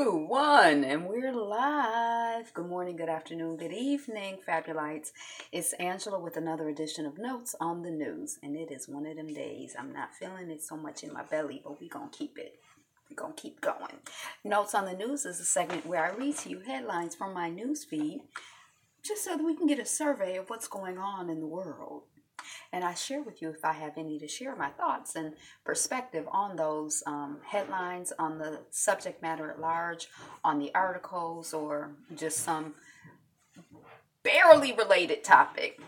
2, 1, and we're live. Good morning, good afternoon, good evening, Fabulites. It's Angela with another edition of Notes on the News, and it is one of them days. I'm not feeling it so much in my belly, but we're going to keep it. We're going to keep going. Notes on the News is a segment where I read to you headlines from my news feed, just so that we can get a survey of what's going on in the world. And I share with you, if I have any, to share my thoughts and perspective on those headlines, on the subject matter at large, on the articles, or just some barely related topic.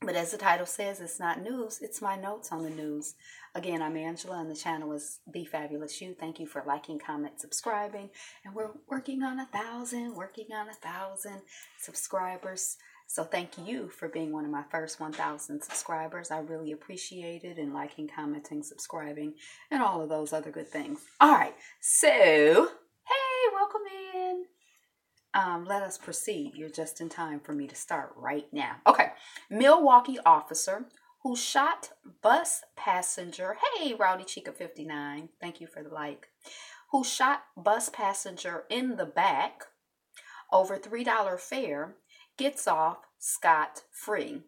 But as the title says, it's not news, it's my notes on the news. Again, I'm Angela, and the channel is Be Fabulous You. Thank you for liking, comment, subscribing. And we're working on 1,000 subscribers. So thank you for being one of my first 1,000 subscribers. I really appreciate it, and liking, commenting, subscribing, and all of those other good things. All right, so, hey, welcome in. Let us proceed. You're just in time for me to start right now. Okay, Milwaukee officer who shot bus passenger, hey, Rowdy Chica 59, thank you for the like, who shot bus passenger in the back over $3 fare, gets off scot-free.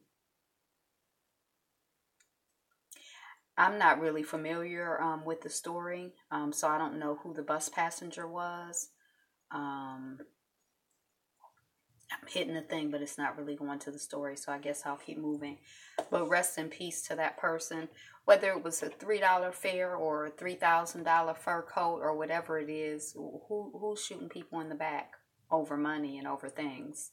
I'm not really familiar with the story, so I don't know who the bus passenger was. I'm hitting the thing, but it's not really going to the story, so I guess I'll keep moving. But rest in peace to that person, whether it was a $3 fare or a $3,000 fur coat or whatever it is. Who's shooting people in the back over money and over things?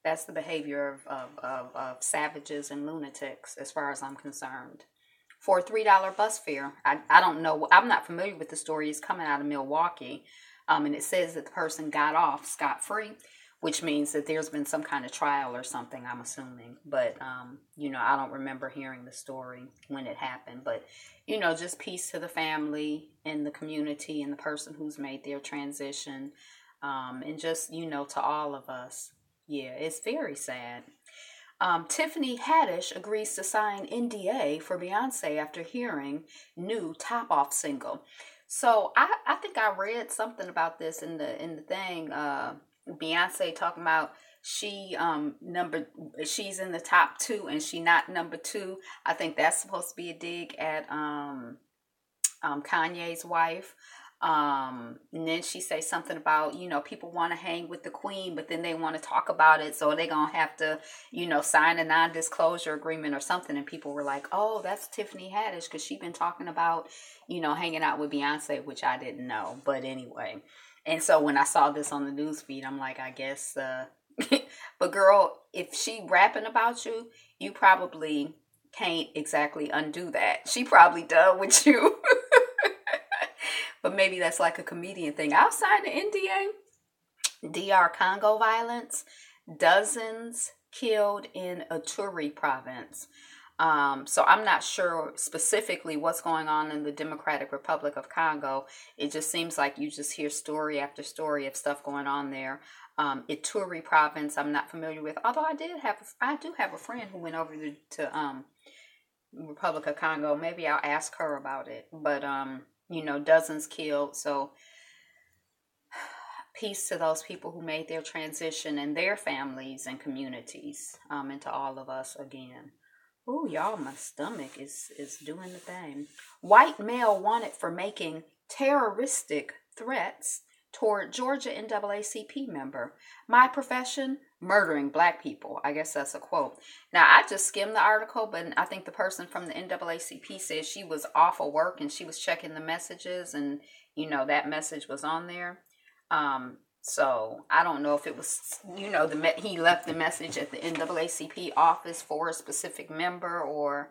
That's the behavior of savages and lunatics, as far as I'm concerned. For a $3 bus fare, I don't know. I'm not familiar with the story. It's coming out of Milwaukee, and it says that the person got off scot-free, which means that there's been some kind of trial or something, I'm assuming. But, I don't remember hearing the story when it happened. But, just peace to the family and the community and the person who's made their transition, and just, to all of us. Yeah, it's very sad. Tiffany Haddish agrees to sign NDA for Beyonce after hearing new Top Off single. So I think I read something about this in the thing. Beyonce talking about she's in the top 2 and she not number 2. I think that's supposed to be a dig at Kanye's wife. And then she say something about, people want to hang with the queen, but then they want to talk about it. So they're going to have to, sign a non-disclosure agreement or something. And people were like, oh, that's Tiffany Haddish, because she's been talking about, hanging out with Beyonce, which I didn't know. But anyway. And so when I saw this on the news feed, I'm like, I guess, but girl, if she rapping about you, you probably can't exactly undo that. She probably done with you. But maybe that's like a comedian thing. I'll sign an NDA. DR Congo violence. Dozens killed in Ituri province. So I'm not sure specifically what's going on in the Democratic Republic of Congo. It just seems like you just hear story after story of stuff going on there. Ituri province, I'm not familiar with. Although I do have a friend who went over to Republic of Congo. Maybe I'll ask her about it. But dozens killed. So peace to those people who made their transition and their families and communities, and to all of us again. Oh, y'all, my stomach is doing the thing. White male wanted for making terroristic threats toward Georgia NAACP member. My profession, murdering black people. I guess that's a quote. Now, I just skimmed the article, but I think the person from the NAACP said she was off of work and she was checking the messages, and, that message was on there. So I don't know if it was, he left the message at the NAACP office for a specific member, or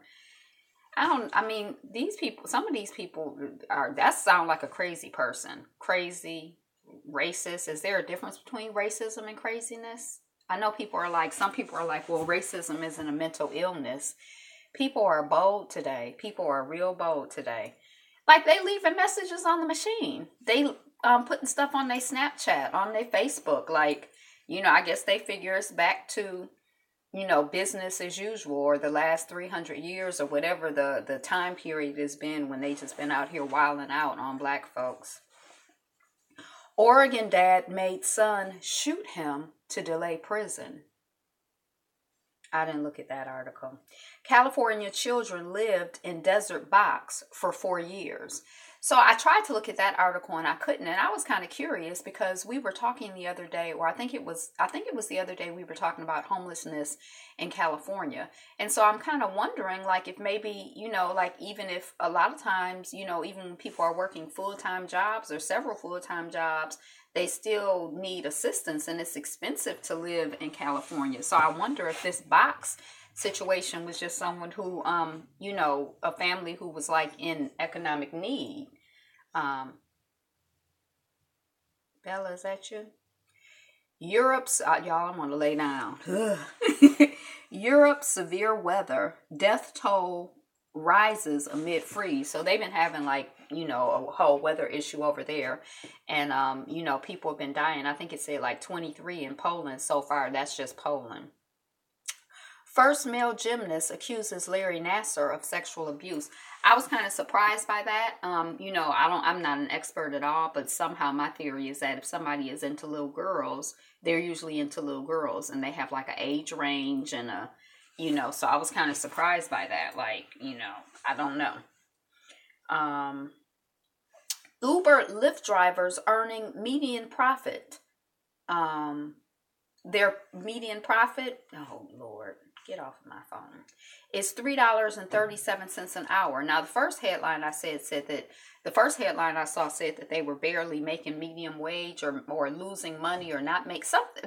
these people, some of these people that sound like a crazy person. Crazy, racist. Is there a difference between racism and craziness? I know some people are like, well, racism isn't a mental illness. People are bold today. People are real bold today. Like, they leaving messages on the machine. They putting stuff on their Snapchat, on their Facebook. Like, I guess they figure it's back to, business as usual, or the last 300 years, or whatever the time period has been when they just been out here wilding out on black folks. Oregon dad made son shoot him to delay prison. I didn't look at that article. California children lived in desert box for 4 years. So I tried to look at that article and I couldn't. And I was kind of curious because we were talking the other day, or I think it was the other day we were talking about homelessness in California. And so I'm kind of wondering, like, if maybe, like, even if a lot of times, even when people are working full-time jobs or several full-time jobs, they still need assistance and it's expensive to live in California. So I wonder if this box situation was just someone who, a family who was like in economic need. Bella, is that you? Europe's, y'all, I'm going to lay down. Europe's severe weather, death toll rises amid freeze. So they've been having a whole weather issue over there. And, people have been dying. I think it said like 23 in Poland so far. That's just Poland. First male gymnast accuses Larry Nassar of sexual abuse. I was kind of surprised by that. I'm not an expert at all, but somehow my theory is that if somebody is into little girls, they're usually into little girls and they have like an age range and so I was kind of surprised by that. I don't know. Uber Lyft drivers earning median profit. Their median profit, oh Lord, get off of my phone, is $3.37 an hour. Now, the first headline I saw said that they were barely making medium wage or losing money or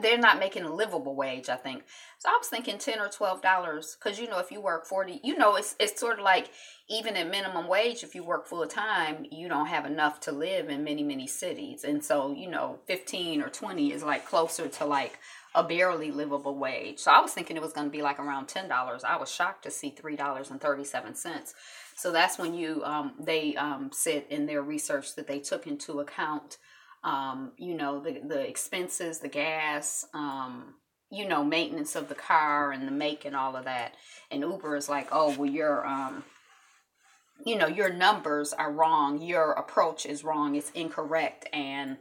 they're not making a livable wage, I think. So I was thinking $10 or $12 because, if you work 40, it's sort of like even at minimum wage, if you work full time, you don't have enough to live in many, many cities. And so, 15 or 20 is like closer to like a barely livable wage. So I was thinking it was going to be like around $10. I was shocked to see $3.37. So that's when they said in their research that they took into account, the expenses, the gas, maintenance of the car and the make and all of that. And Uber is like, oh, well, your numbers are wrong. Your approach is wrong. It's incorrect. And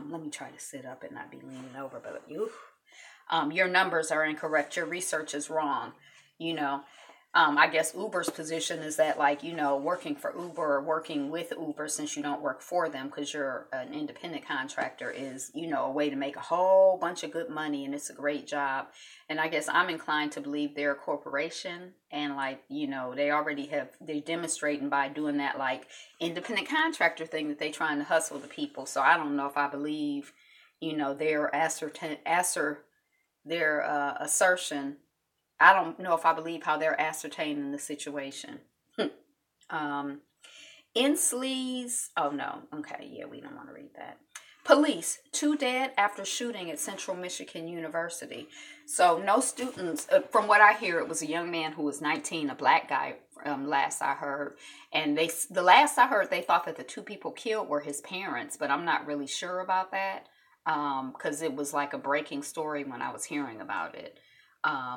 let me try to sit up and not be leaning over, but your numbers are incorrect. Your research is wrong. I guess Uber's position is that working for Uber or working with Uber, since you don't work for them because you're an independent contractor, is, a way to make a whole bunch of good money and it's a great job. And I guess I'm inclined to believe they're a corporation and they're demonstrating by doing that independent contractor thing that they're trying to hustle the people. So I don't know if I believe, their assertion. I don't know if I believe how they're ascertaining the situation. Inslee's, oh no, okay, yeah, we don't want to read that. Police, 2 dead after shooting at Central Michigan University. So no students, from what I hear, it was a young man who was 19, a black guy, last I heard. And the last I heard, they thought that the 2 people killed were his parents, but I'm not really sure about that. Because it was like a breaking story when I was hearing about it.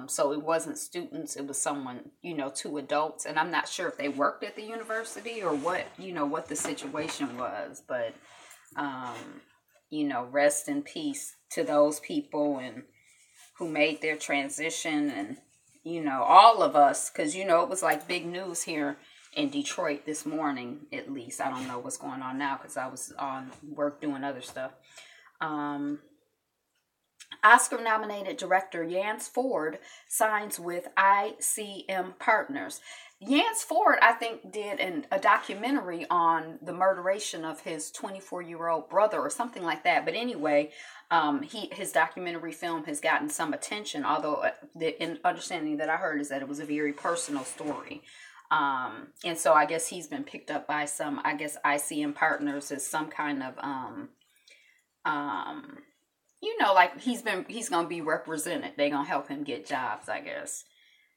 So it wasn't students, it was someone, 2 adults, and I'm not sure if they worked at the university or what the situation was, but, rest in peace to those people and who made their transition and, all of us, because, it was like big news here in Detroit this morning, at least. I don't know what's going on now because I was on work doing other stuff. Oscar-nominated director Yance Ford signs with ICM Partners. Yance Ford, I think, did a documentary on the murderation of his 24-year-old brother or something like that. But anyway, his documentary film has gotten some attention, although the understanding that I heard is that it was a very personal story. And so I guess he's been picked up by ICM Partners as some kind of he's going to be represented. They're going to help him get jobs, I guess.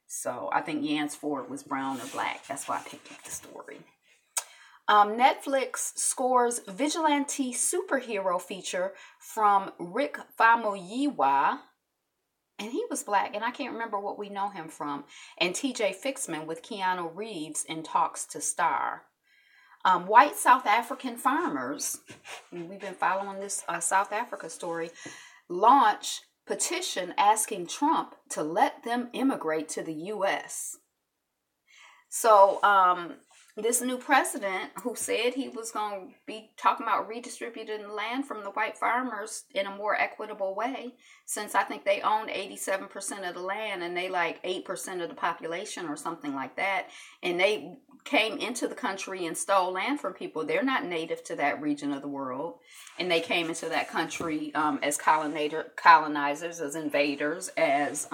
So I think Yance Ford was brown or black. That's why I picked up the story. Netflix scores vigilante superhero feature from Rick Famuyiwa. And he was black, and I can't remember what we know him from. And TJ Fixman with Keanu Reeves in talks to star. White South African farmers, we've been following this South Africa story, launch petition asking Trump to let them immigrate to the U.S. So this new president who said he was going to be talking about redistributing the land from the white farmers in a more equitable way, since I think they own 87% of the land and they like 8% of the population or something like that. And they came into the country and stole land from people. They're not native to that region of the world. And they came into that country as colonizers, as invaders, as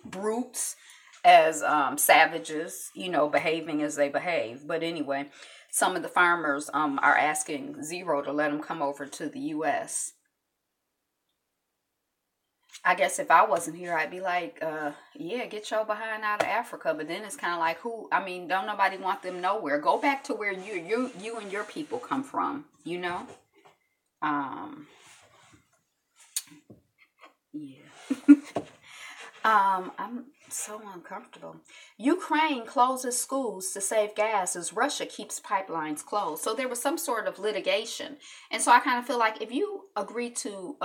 brutes, as savages, behaving as they behave. But anyway, some of the farmers are asking Zero to let them come over to the U.S. I guess if I wasn't here, I'd be like, yeah, get your behind out of Africa. But then it's kind of like, don't nobody want them nowhere. Go back to where you and your people come from, Yeah. I'm so uncomfortable. Ukraine closes schools to save gas as Russia keeps pipelines closed. So there was some sort of litigation. And so I kind of feel like if you agree to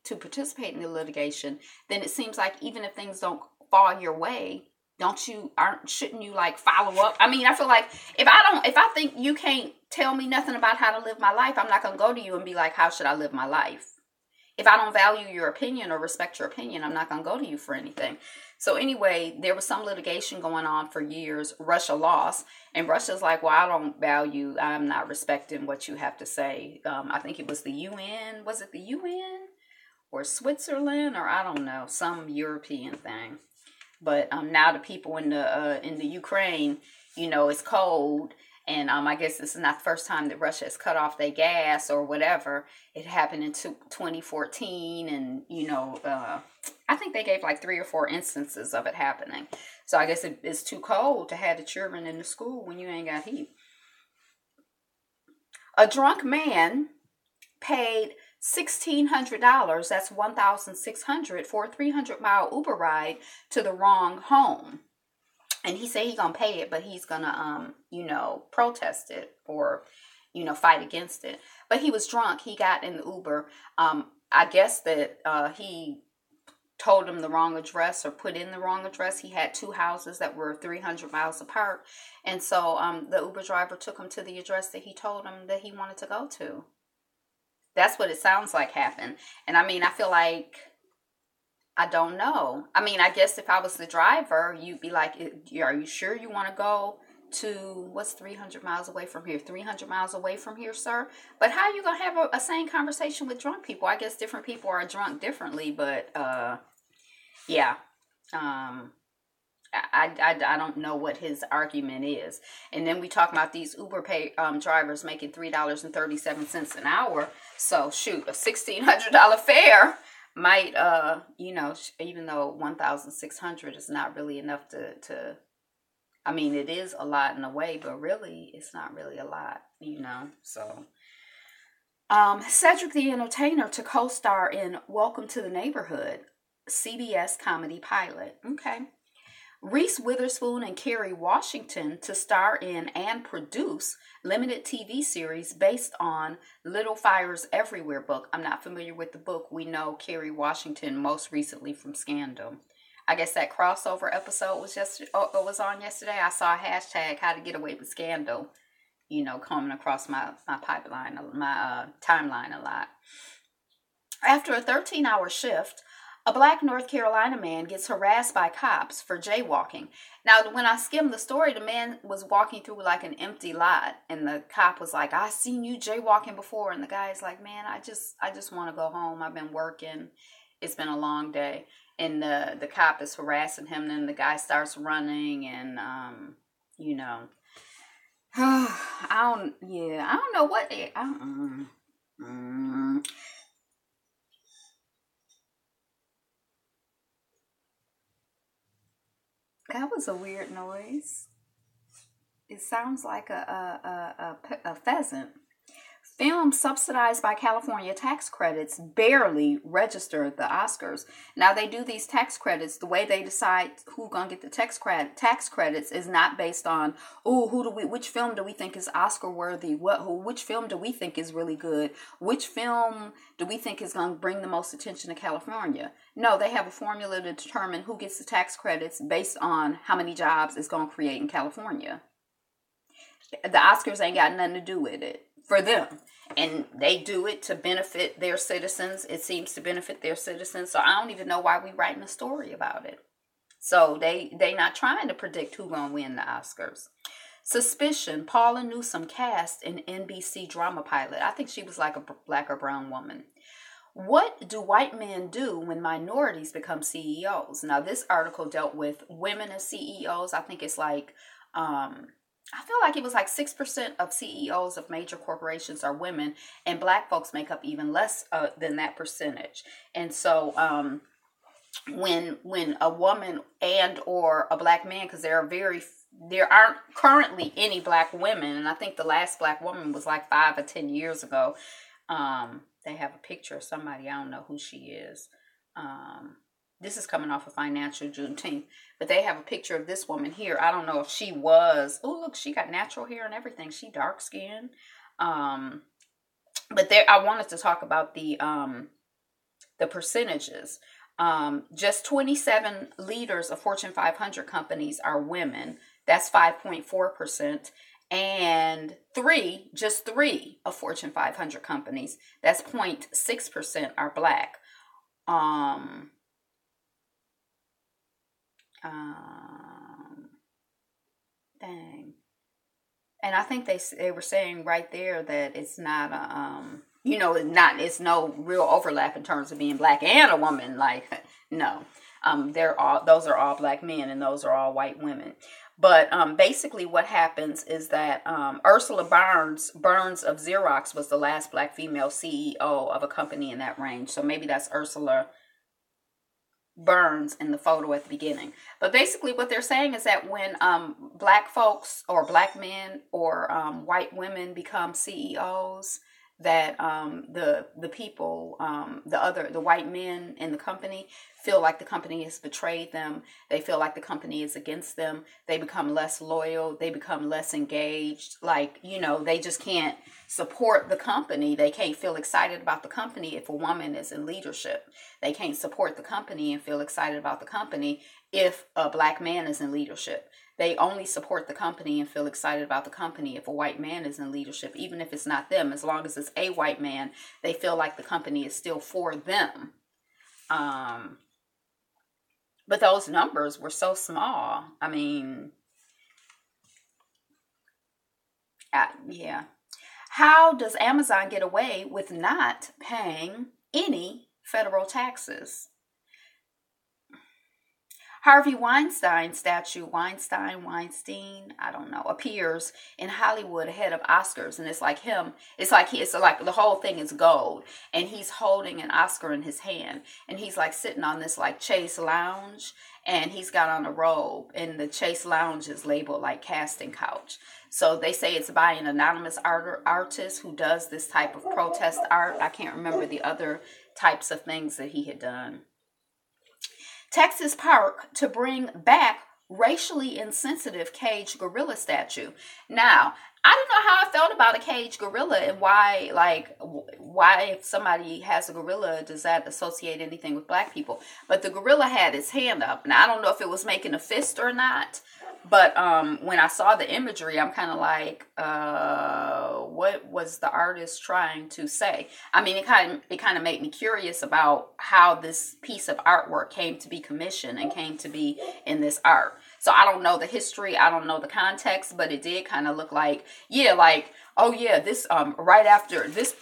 participate in the litigation, then it seems like even if things don't fall your way, shouldn't you like follow up? I mean, I feel like if I think you can't tell me nothing about how to live my life, I'm not going to go to you and be like, how should I live my life? If I don't value your opinion or respect your opinion, I'm not going to go to you for anything. So anyway, there was some litigation going on for years. Russia lost. And Russia's like, well, I'm not respecting what you have to say. I think it was the UN. Was it the UN? Or Switzerland? Or I don't know. Some European thing. But now the people in the Ukraine, it's cold. And I guess this is not the first time that Russia has cut off their gas or whatever. It happened in 2014. And, I think they gave like 3 or 4 instances of it happening. So I guess it's too cold to have the children in the school when you ain't got heat. A drunk man paid $1,600, that's $1,600, for a 300-mile Uber ride to the wrong home. And he said he's going to pay it, but he's going to, protest it or, fight against it. But he was drunk. He got in the Uber. I guess that he told him the wrong address or put in the wrong address. He had 2 houses that were 300 miles apart. And so the Uber driver took him to the address that he told him that he wanted to go to. That's what it sounds like happened. And I mean, I feel like, I don't know. I mean, I guess if I was the driver, you'd be like, are you sure you want to go to, what's 300 miles away from here? 300 miles away from here, sir? But how are you going to have a sane conversation with drunk people? I guess different people are drunk differently, but yeah. I don't know what his argument is. And then we talk about these Uber drivers making $3.37 an hour. So shoot, a $1,600 fare might, even though 1,600 is not really enough to, I mean, it is a lot in a way, but really, it's not really a lot, so. Cedric the Entertainer to co-star in Welcome to the Neighborhood, CBS comedy pilot. Okay. Reese Witherspoon and Kerry Washington to star in and produce limited TV series based on Little Fires Everywhere book. I'm not familiar with the book. We know Kerry Washington most recently from Scandal. I guess that crossover episode was on yesterday. I saw a hashtag how to get away with Scandal, coming across my pipeline, my timeline a lot. After a 13-hour shift, a Black North Carolina man gets harassed by cops for jaywalking. Now, when I skimmed the story, the man was walking through like an empty lot, and the cop was like, "I seen you jaywalking before," and the guy's like, "Man, I just want to go home. I've been working. It's been a long day." And the cop is harassing him, and the guy starts running, and I don't know what they. That was a weird noise. It sounds like a pheasant. Films subsidized by California tax credits barely register the Oscars. Now they do these tax credits. The way they decide who's gonna get the tax credits is not based on which film do we think is Oscar worthy, which film do we think is really good, which film do we think is gonna bring the most attention to California. No, they have a formula to determine who gets the tax credits based on how many jobs it's gonna create in California. The Oscars ain't got nothing to do with it for them. And they do it to benefit their citizens. It seems to benefit their citizens. So I don't even know why we writing a story about it. So they not trying to predict who gonna win the Oscars. Suspicion, Paula Newsome cast in NBC drama pilot. I think she was like a black or brown woman. What do white men do when minorities become CEOs? Now this article dealt with women as CEOs. I think it's like I feel like it was like 6% of CEOs of major corporations are women, and black folks make up even less than that percentage. And so when a woman and or a black man, because there aren't currently any black women, and I think the last black woman was like 5 or 10 years ago. They have a picture of somebody, I don't know who she is. This is coming off of Financial Juneteenth, but they have a picture of this woman here. I don't know if she was. Oh, look, she got natural hair and everything. She dark skinned. But there, I wanted to talk about the percentages. Just 27 leaders of Fortune 500 companies are women. That's 5.4%. And just three of Fortune 500 companies, that's 0.6% are black. Dang. And I think they were saying right there that it's not it's no real overlap in terms of being black and a woman. Like, no. Those are all black men and those are all white women. But basically what happens is that Ursula Burns of Xerox was the last black female CEO of a company in that range. So maybe that's Ursula Burns in the photo at the beginning. But basically what they're saying is that when black folks or black men or white women become CEOs, that the people, the white men in the company feel like the company has betrayed them. They feel like the company is against them. They become less loyal. They become less engaged. Like, they just can't support the company. They can't feel excited about the company if a woman is in leadership. They can't support the company and feel excited about the company if a black man is in leadership. They only support the company and feel excited about the company if a white man is in leadership, even if it's not them. As long as it's a white man, they feel like the company is still for them. But those numbers were so small. I mean, yeah. How does Amazon get away with not paying any federal taxes? Harvey Weinstein statue, Weinstein, I don't know, appears in Hollywood ahead of Oscars. And it's like him. It's like the whole thing is gold. And he's holding an Oscar in his hand. And he's like sitting on this like Chase lounge. And he's got on a robe. And the Chase lounge is labeled like casting couch. So they say it's by an anonymous artist who does this type of protest art. I can't remember the other types of things that he had done. Texas park to bring back racially insensitive caged gorilla statue. Now, I don't know how I felt about a caged gorilla and why if somebody has a gorilla, does that associate anything with black people? But the gorilla had its hand up. Now, I don't know if it was making a fist or not. But when I saw the imagery, I'm kind of like, what was the artist trying to say? I mean, it kind of made me curious about how this piece of artwork came to be commissioned and came to be in this art. So I don't know the history, I don't know the context, but it did kind of look like, this right after this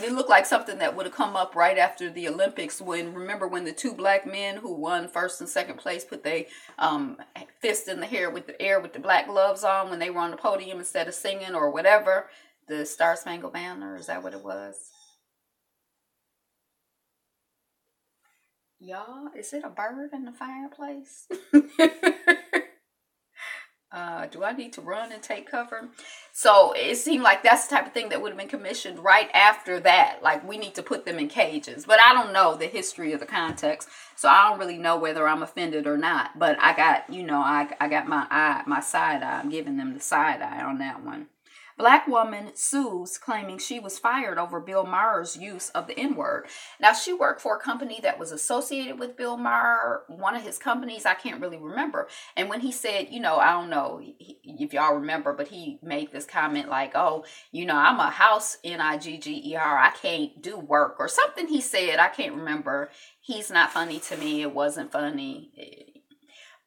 it looked like something that would have come up right after the Olympics remember when the two black men who won first and second place put their fist in the air with the black gloves on when they were on the podium instead of singing or whatever, the Star Spangled Banner, is that what it was? Y'all, is it a bird in the fireplace? do I need to run and take cover? So it seemed like that's the type of thing that would have been commissioned right after that. Like, we need to put them in cages. But I don't know the history of the context, so I don't really know whether I'm offended or not. But I got, I got my side eye. I'm giving them the side eye on that one. Black woman sues, claiming she was fired over Bill Maher's use of the N-word. Now, she worked for a company that was associated with Bill Maher, one of his companies, I can't really remember. And when he said, I don't know if y'all remember, but he made this comment like, oh, I'm a house Nigger. I can't do work or something he said. I can't remember. He's not funny to me. It wasn't funny.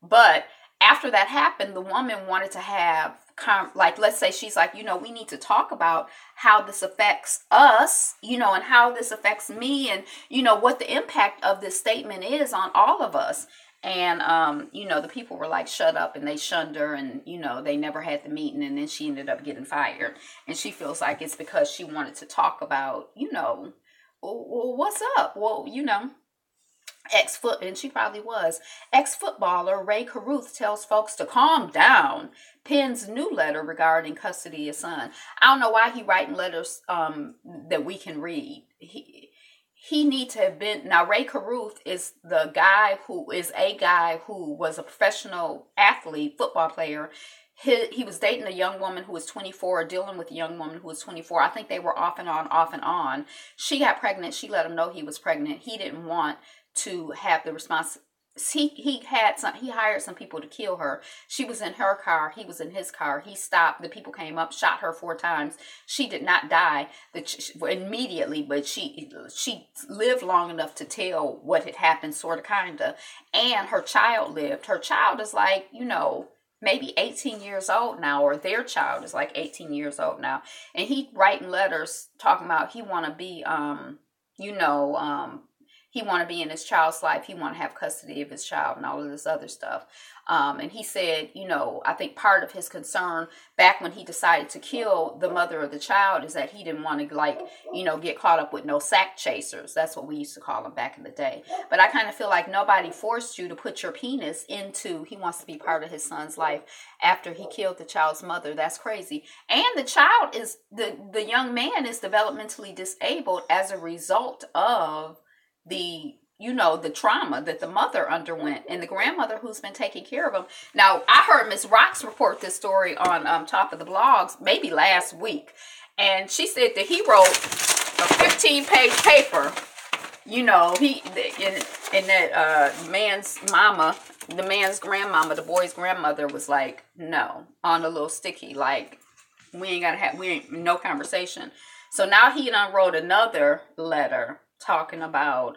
But after that happened, the woman wanted to have, let's say she's like, we need to talk about how this affects us, and how this affects me, and, what the impact of this statement is on all of us. And, the people were like, shut up, and they shunned her, and, they never had the meeting, and then she ended up getting fired. And she feels like it's because she wanted to talk about, well, what's up? Well, and she probably was. Ex-footballer Ray Caruth tells folks to calm down, pens new letter regarding custody of son. I don't know why he writing letters that we can read. He needs to have been. Now, Ray Caruth is a guy who was a professional athlete, football player. He was dating a young woman who was 24, dealing with a young woman who was 24. I think they were off and on. She got pregnant. She let him know he was pregnant. He didn't want to have the response. He hired some people to kill her. She was in her car. He was in his car. He stopped. The people came up, shot her 4 times. She did not die immediately, but she lived long enough to tell what had happened, sort of, kind of. And her child lived. Her child is like, maybe 18 years old now, or their child is like 18 years old now. And he writing letters talking about he want to be, he want to be in his child's life. He want to have custody of his child and all of this other stuff. And he said, I think part of his concern back when he decided to kill the mother of the child is that he didn't want to get caught up with no sack chasers. That's what we used to call them back in the day. But I kind of feel like nobody forced you to put your penis into, he wants to be part of his son's life after he killed the child's mother. That's crazy. And the child is, the young man is developmentally disabled as a result of the trauma that the mother underwent, and the grandmother who's been taking care of him. Now, I heard Miss Rocks report this story on Top of the Blogs maybe last week, and she said that he wrote a 15-page paper. Man's mama, the man's grandmama, the boy's grandmother was like, no, on a little sticky, like, we ain't no conversation. So now he done wrote another letter talking about,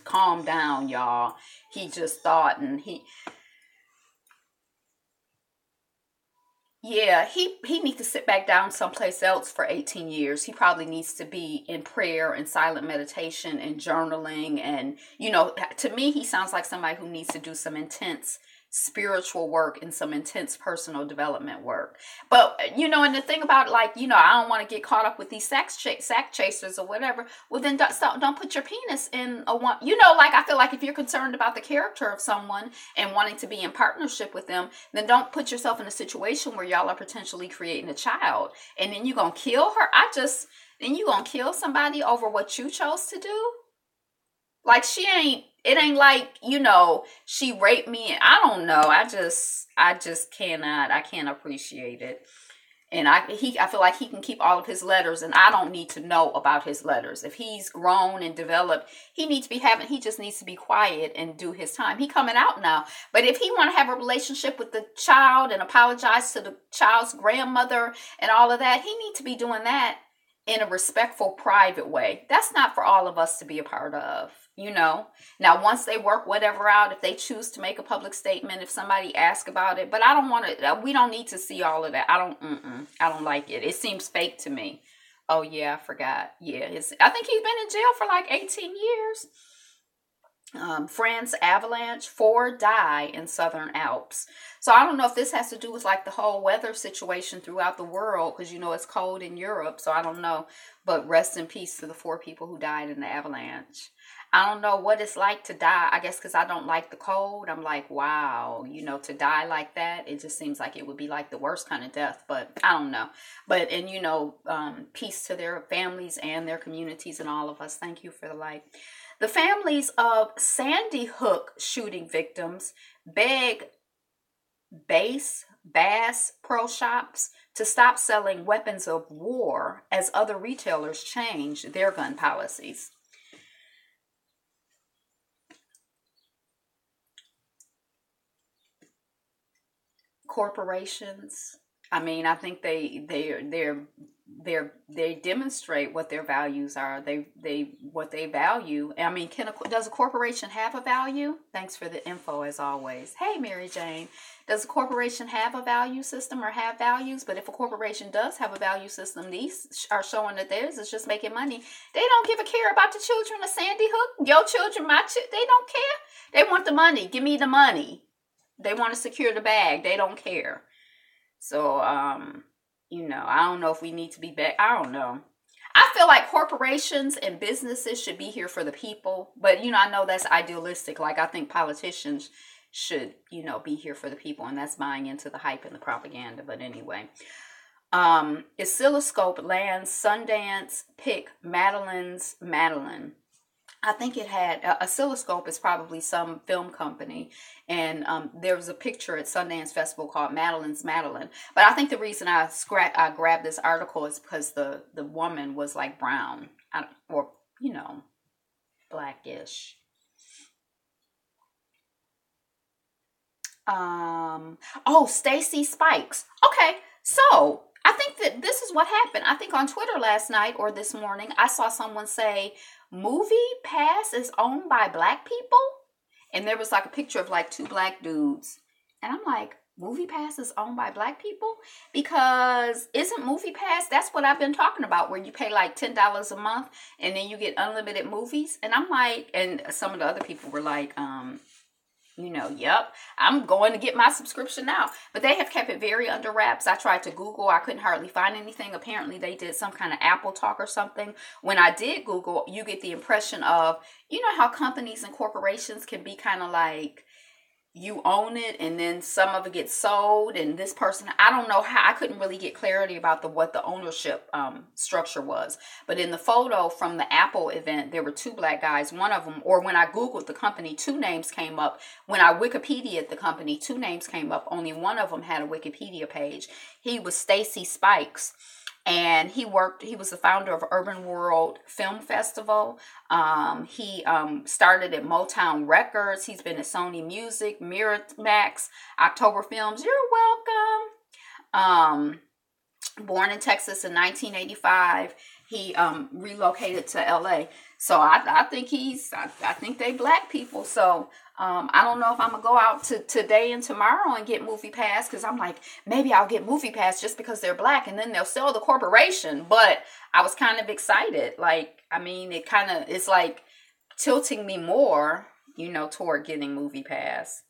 calm down, y'all. He just thought, and he needs to sit back down someplace else for 18 years. He probably needs to be in prayer and silent meditation and journaling. And, to me, he sounds like somebody who needs to do some intense spiritual work and some intense personal development work. But, and the thing about, I don't want to get caught up with these sack chasers or whatever. Well, then don't put your penis in I feel like if you're concerned about the character of someone and wanting to be in partnership with them, then don't put yourself in a situation where y'all are potentially creating a child. And then you're going to kill her. Then you're going to kill somebody over what you chose to do? Like, it ain't like, she raped me. I don't know. I just cannot, I can't appreciate it. And I feel like he can keep all of his letters, and I don't need to know about his letters. If he's grown and developed, he just needs to be quiet and do his time. He coming out now. But if he want to have a relationship with the child and apologize to the child's grandmother and all of that, he needs to be doing that in a respectful, private way. That's not for all of us to be a part of. Now once they work whatever out, if they choose to make a public statement, if somebody asks about it, but I don't want to, we don't need to see all of that. I don't like it. It seems fake to me. Oh yeah, I forgot. Yeah, I think he's been in jail for like 18 years. France avalanche, 4 die in southern Alps. So I don't know if this has to do with like the whole weather situation throughout the world, because it's cold in Europe. So I don't know, but rest in peace to the 4 people who died in the avalanche. I don't know what it's like to die. I guess because I don't like the cold. I'm like, wow, to die like that, it just seems like it would be like the worst kind of death. But I don't know. But, and peace to their families and their communities and all of us. Thank you for the light. The families of Sandy Hook shooting victims beg Bass Pro Shops to stop selling weapons of war as other retailers change their gun policies. Corporations, I think they demonstrate what their values are. What they value. Does a corporation have a value? Thanks for the info as always. Hey, Mary Jane, does a corporation have a value system or have values? But if a corporation does have a value system, these are showing that theirs is just making money. They don't give a care about the children of Sandy Hook. Your children, they don't care. They want the money. Give me the money. They want to secure the bag. They don't care. So, I don't know if we need to be back. I don't know. I feel like corporations and businesses should be here for the people. But, I know that's idealistic. Like, I think politicians should, be here for the people. And that's buying into the hype and the propaganda. But anyway. Oscilloscope lands Sundance pick Madeline. I think it had Oscilloscope is probably some film company, and there was a picture at Sundance Festival called Madeline's Madeline. But I think the reason I grabbed this article is because the woman was like brown or blackish. Stacy Spikes. Okay, so I think that this is what happened. I think on Twitter last night or this morning, I saw someone say, Movie Pass is owned by black people? And there was like a picture of like 2 black dudes. And I'm like, Movie Pass is owned by black people? Because isn't Movie Pass, that's what I've been talking about, where you pay like $10 a month and then you get unlimited movies. And I'm like, and some of the other people were like, yep, I'm going to get my subscription now. But they have kept it very under wraps. I tried to Google. I couldn't hardly find anything. Apparently, they did some kind of Apple talk or something. When I did Google, you get the impression of, how companies and corporations can be kind of like, you own it and then some of it gets sold, and this person, I don't know how, I couldn't really get clarity about what the ownership structure was. But in the photo from the Apple event, there were 2 black guys. One of them, or when I Googled the company, 2 names came up. When I Wikipedia'd the company, 2 names came up. Only one of them had a Wikipedia page. He was Stacy Spikes. And he was the founder of Urban World Film Festival. He started at Motown Records. He's been at Sony Music, Miramax, October Films. You're welcome. Born in Texas in 1985. He relocated to LA. So I think they black people. So I don't know if I'm going to go out today and tomorrow and get Movie Pass, because I'm like, maybe I'll get Movie Pass just because they're black and then they'll sell the corporation. But I was kind of excited. Like, it's like tilting me more, toward getting Movie Pass.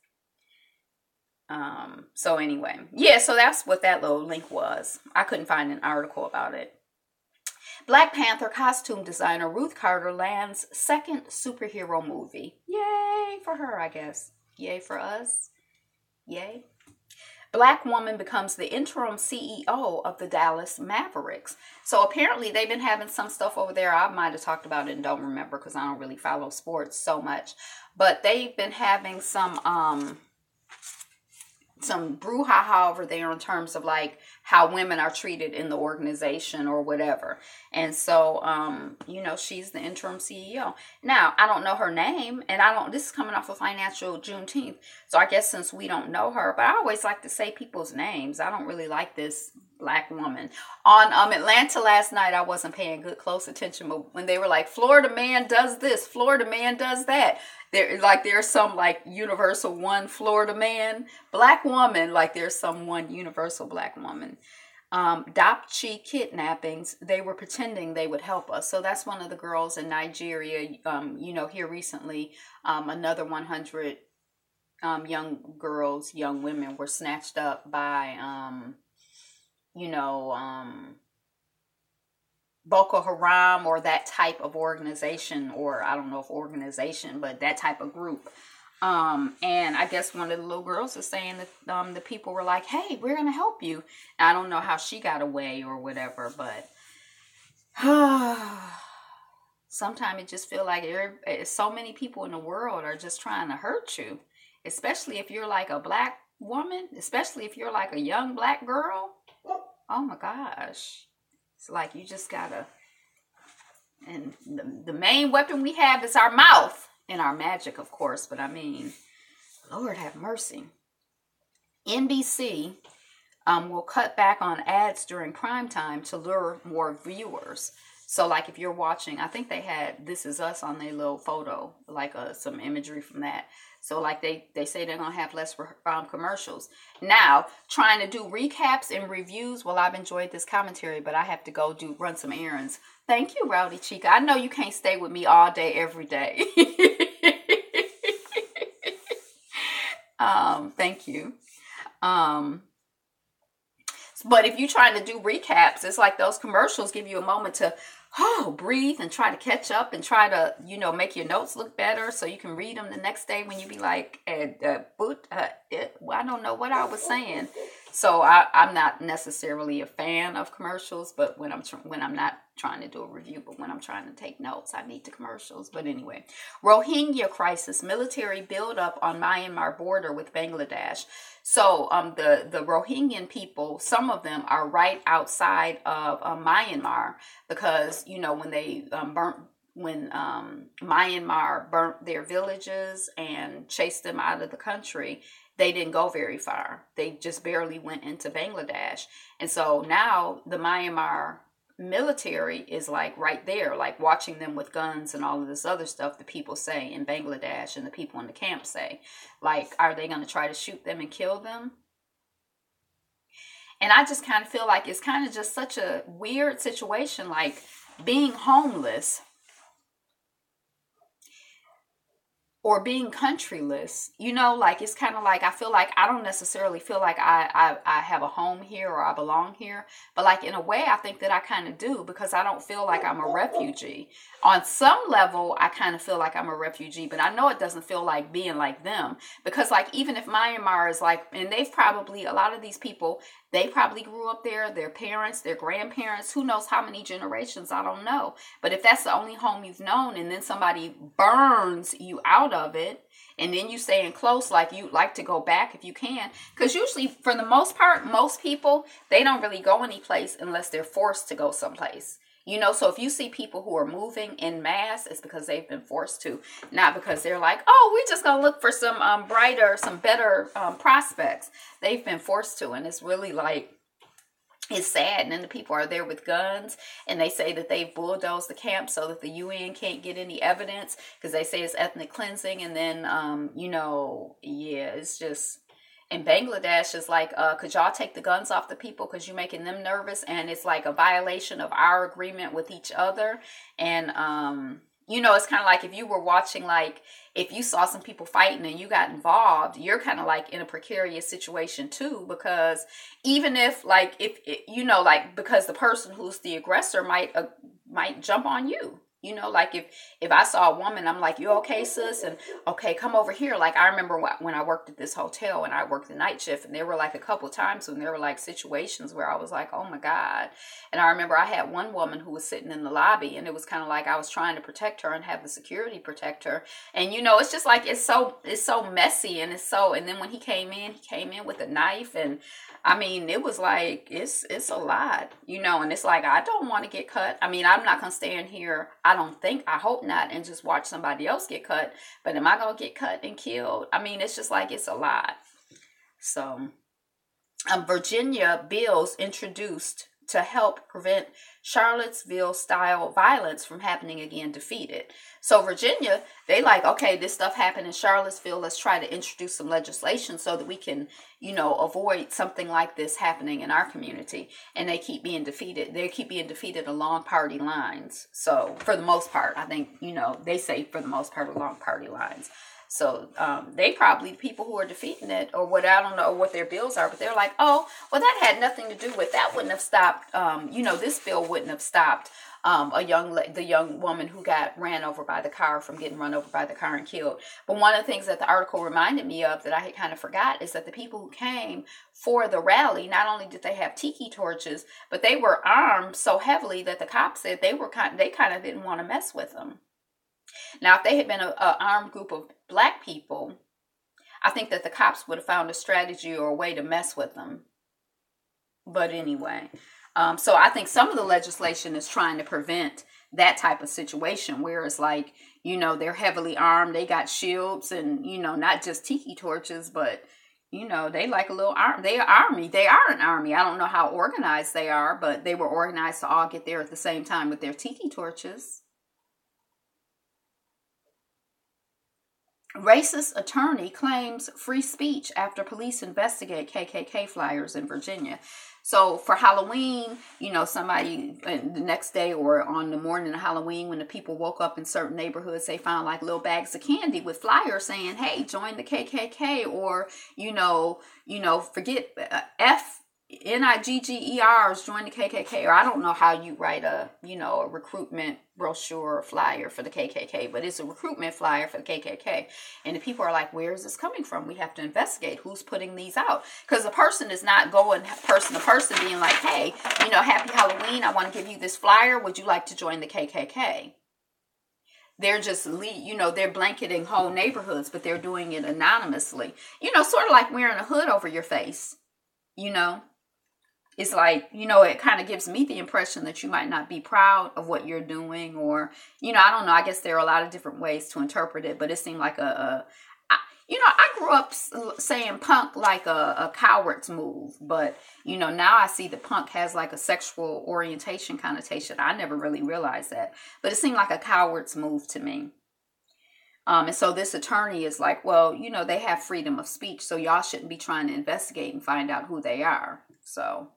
So anyway, yeah, so that's what that little link was. I couldn't find an article about it. Black Panther costume designer Ruth Carter lands 2nd superhero movie. Yay for her, I guess. Yay for us. Yay. Black woman becomes the interim CEO of the Dallas Mavericks. So apparently they've been having some stuff over there. I might have talked about it and don't remember because I don't really follow sports so much. But they've been having some brouhaha over there in terms of like how women are treated in the organization or whatever. And so, she's the interim CEO. Now, I don't know her name, and this is coming off of Financial Juneteenth. So I guess since we don't know her, but I always like to say people's names. I don't really like this black woman. On Atlanta last night, I wasn't paying close attention, but when they were like, Florida man does this, Florida man does that. There's some like universal one Florida man, black woman, like there's some one universal black woman. Dapchi kidnappings, they were pretending they would help us. So that's one of the girls in Nigeria. Here recently, another 100 young girls, young women were snatched up by, Boko Haram or that type of organization, or I don't know if organization, but that type of group. And I guess one of the little girls is saying that the people were like, hey, we're going to help you. I don't know how she got away or whatever, but sometimes it just feels like so many people in the world are just trying to hurt you, especially if you're like a black woman, especially if you're like a young black girl. Oh my gosh. It's like you just gotta, and the main weapon we have is our mouth and our magic, of course, but I mean, Lord have mercy. NBC will cut back on ads during prime time to lure more viewers. So like if you're watching, I think they had This Is Us on their little photo, like some imagery from that. So like they say they're going to have less commercials. Now, trying to do recaps and reviews. Well, I've enjoyed this commentary, but I have to go run some errands. Thank you, Rowdy Chica. I know you can't stay with me all day, every day. Thank you. But if you're trying to do recaps, it's like those commercials give you a moment to breathe and try to catch up and try to, make your notes look better so you can read them the next day when you be like, I don't know what I was saying. So I'm not necessarily a fan of commercials, but when I'm not trying to do a review, but when I'm trying to take notes, I need the commercials. But anyway, Rohingya crisis, military buildup on Myanmar border with Bangladesh. So the Rohingyan people, some of them are right outside of Myanmar because, when they when Myanmar burnt their villages and chased them out of the country, they didn't go very far. They just barely went into Bangladesh. And so now the Myanmar military is like right there, like watching them with guns and all of this other stuff the people say in Bangladesh and the people in the camp say. Like, are they going to try to shoot them and kill them? And I just kind of feel like it's kind of just such a weird situation, like being homeless or being countryless, like it's kind of like I feel like I don't necessarily feel like I have a home here or I belong here. But like in a way, I think that I kind of do because I don't feel like I'm a refugee. On some level, I kind of feel like I'm a refugee, but I know it doesn't feel like being like them because like even if Myanmar is like, and they've probably, a lot of these people, they probably grew up there, their parents, their grandparents, who knows how many generations, I don't know. But if that's the only home you've known and then somebody burns you out of it, and then you staying close, like you'd like to go back if you can. Because usually, for the most part, most people, they don't really go any place unless they're forced to go someplace. So if you see people who are moving en masse, it's because they've been forced to, not because they're like, oh, we're just going to look for some some better prospects. They've been forced to, and it's really like, it's sad. And then the people are there with guns, and they say that they've bulldozed the camp so that the UN can't get any evidence because they say it's ethnic cleansing. And then, it's just... And Bangladesh is like, could y'all take the guns off the people because you're making them nervous? And it's like a violation of our agreement with each other. And, it's kind of like if you were watching, like, if you saw some people fighting and you got involved, you're kind of like in a precarious situation too, because even if like, because the person who's the aggressor might jump on you. Like if I saw a woman, I'm like, you okay, sis? And okay, come over here. Like I remember when I worked at this hotel and I worked the night shift, and there were like a couple of times when there were like situations where I was like, oh my God. And I remember I had one woman who was sitting in the lobby, and it was kind of like I was trying to protect her and have the security protect her. And it's just like, it's so messy, and and then when he came in with a knife, and I mean, it was like, it's a lot, and it's like, I don't want to get cut. I mean, I'm not going to stand here. I hope not, and just watch somebody else get cut. But am I going to get cut and killed? I mean, it's just like, it's a lot. So, Virginia bills introduced to help prevent Charlottesville-style violence from happening again defeated. So Virginia, they like, okay, this stuff happened in Charlottesville. Let's try to introduce some legislation so that we can, avoid something like this happening in our community. And they keep being defeated. They keep being defeated along party lines. So for the most part, I think, they say for the most part along party lines. So they probably, people who are defeating it, or what, I don't know what their bills are, but they're like, oh, well, that had nothing to do with, that wouldn't have stopped, this bill wouldn't have stopped the young woman who got ran over by the car from getting run over by the car and killed. But one of the things that the article reminded me of that I had kind of forgot is that the people who came for the rally, not only did they have tiki torches, but they were armed so heavily that the cops said they kind of didn't want to mess with them. Now, if they had been an armed group of black people, I think that the cops would have found a strategy or a way to mess with them. But anyway, so I think some of the legislation is trying to prevent that type of situation where it's like, they're heavily armed, they got shields and, not just tiki torches, but, they like a little arm. They are army. They are an army. I don't know how organized they are, but they were organized to all get there at the same time with their tiki torches. Racist attorney claims free speech after police investigate KKK flyers in Virginia. So for Halloween, somebody the next day or on the morning of Halloween, when the people woke up in certain neighborhoods, they found like little bags of candy with flyers saying, hey, join the KKK, or, forget NIGGERs, join the KKK, or I don't know how you write a recruitment brochure or flyer for the KKK, but it's a recruitment flyer for the KKK. And the people are like, where is this coming from? We have to investigate who's putting these out. Because the person is not going person to person being like, hey, happy Halloween. I want to give you this flyer. Would you like to join the KKK? They're just, they're blanketing whole neighborhoods, but they're doing it anonymously. Sort of like wearing a hood over your face, It's like, it kind of gives me the impression that you might not be proud of what you're doing, or, I don't know. I guess there are a lot of different ways to interpret it, but it seemed like I grew up saying punk like a coward's move, but, now I see the punk has like a sexual orientation connotation. I never really realized that, but it seemed like a coward's move to me. And so this attorney is like, well, they have freedom of speech, so y'all shouldn't be trying to investigate and find out who they are. So,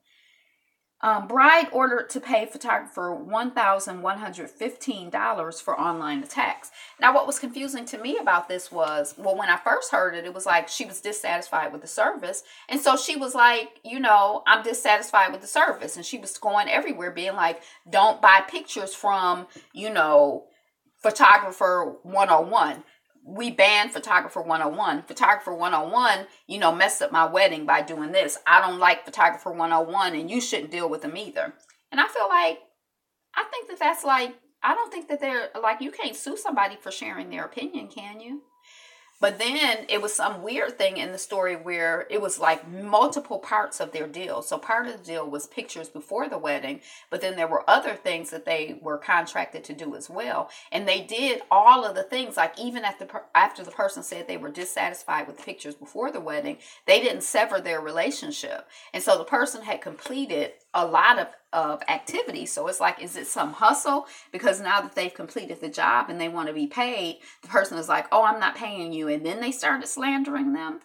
bride ordered to pay photographer $1,115 for online attacks. Now, what was confusing to me about this was, well, when I first heard it, it was like she was dissatisfied with the service. And so she was like, I'm dissatisfied with the service. And she was going everywhere being like, don't buy pictures from, Photographer 101. We banned Photographer 101. Photographer 101, messed up my wedding by doing this. I don't like Photographer 101, and you shouldn't deal with them either. And I feel like, I think that that's like, I don't think that they're like, you can't sue somebody for sharing their opinion, can you? But then it was some weird thing in the story where it was like multiple parts of their deal. So part of the deal was pictures before the wedding, but then there were other things that they were contracted to do as well. And they did all of the things, like even after the person said they were dissatisfied with the pictures before the wedding, they didn't sever their relationship. And so the person had completed a lot of activity. So it's like, is it some hustle? Because now that they've completed the job and they want to be paid, the person is like, oh, I'm not paying you. And then they started slandering them.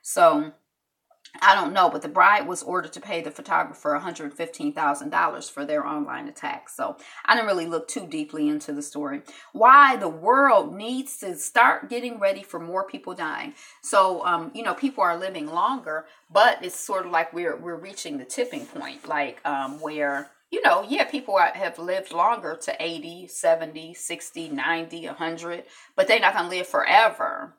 So I don't know, but the bride was ordered to pay the photographer $115,000 for their online attack. So I didn't really look too deeply into the story. Why the world needs to start getting ready for more people dying. So, people are living longer, but it's sort of like we're reaching the tipping point, like where, people have lived longer to 80, 70, 60, 90, 100, but they're not going to live forever.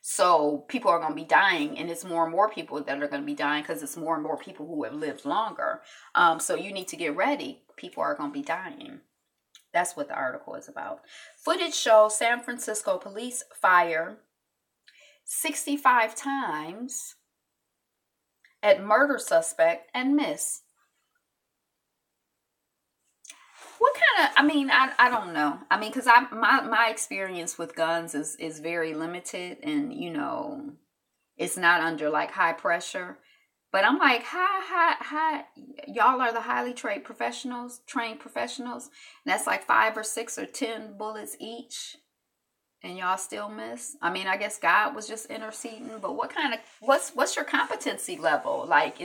So people are going to be dying, and it's more and more people that are going to be dying because it's more and more people who have lived longer. So you need to get ready. People are going to be dying. That's what the article is about. Footage shows San Francisco police fire 65 times at murder suspect and miss. What kind of, I don't know. Because my experience with guns is very limited, and, it's not under like high pressure. But I'm like, hi, y'all are the highly trained professionals, and that's like 5 or 6 or 10 bullets each, and y'all still miss. I mean, I guess God was just interceding, but what's your competency level? Like,